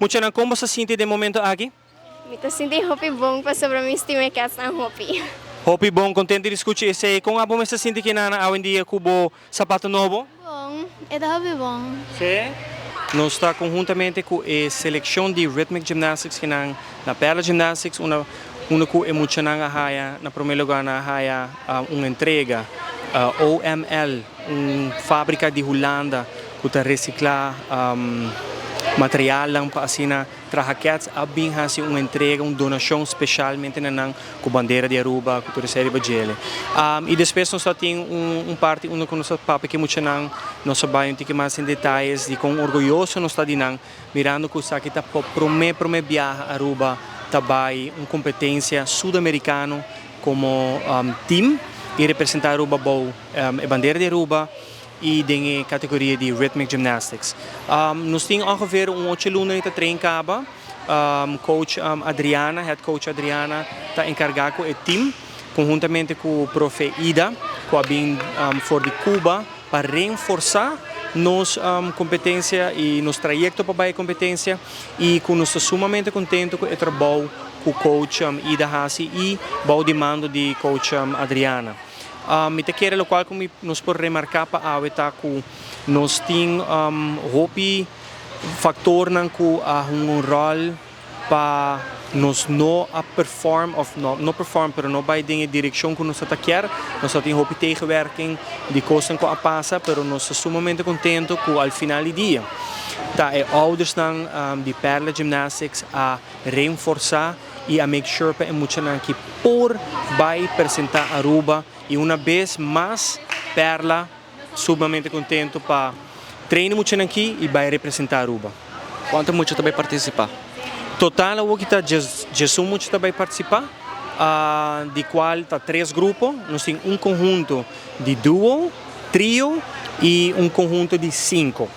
Mucha nang como sa sinti de momento aqui? Me sinto hopi bom para sobre mim estima que essa hopi. Hopi bom, contente de discutir esse. Com a bom essa sinti que na hoje em dia cubo sapato novo? Bom, é da hopi bom. Sim. Nós está conjuntamente com a seleção de Rhythmic Gymnastics que na Perla Gymnastics uma que é muito na haia na primeiro lugar na haia uma entrega OML, uma fábrica de Holanda que está reciclar material lang para assina trahakets abing hasi uma entrega uma donação especialmente na com bandeira de Aruba com terceira bagele e depois nós tem parte que nós papo que muito nang nós vai que mais em detalhes e com orgulhoso nós está dinang mirando que sa kita prome viaja a Aruba também uma competência sul-americano como team e representar Aruba bom a bandeira de Aruba e de categoria de Rhythmic Gymnastics. Nós temos ongeveer 8 lunas de trein caba. Coach Adriana, head coach Adriana, está encarregado com o team, conjuntamente com o profe Ida, que vem de Cuba, para reforçar nossa competência e nosso trajeto para a competência e que nós estamos sumamente contentes com o trabalho com o coach Ida Hassi e o demando de coach Adriana. Me te quero local como nos por remarcar para a veta que nós tem hopi factor nan que a rol para nós não a perform of não perform pero não vai em direção que nós quer nós tem hopi tegenwerking de coisas que a passa pero nós sumamente contento que ao final do dia tá é ouders nan de Perla Gymnastics a reforçar e a make sure para muito nan que por vai apresentar Aruba e uma vez mais Perla sumamente contento para treinar muito aqui e vai representar Aruba. Quanto muito também participar? Total o que está Jesus muito também participar, de qual está 3 grupos, nós temos conjunto de duo, trio e conjunto de 5.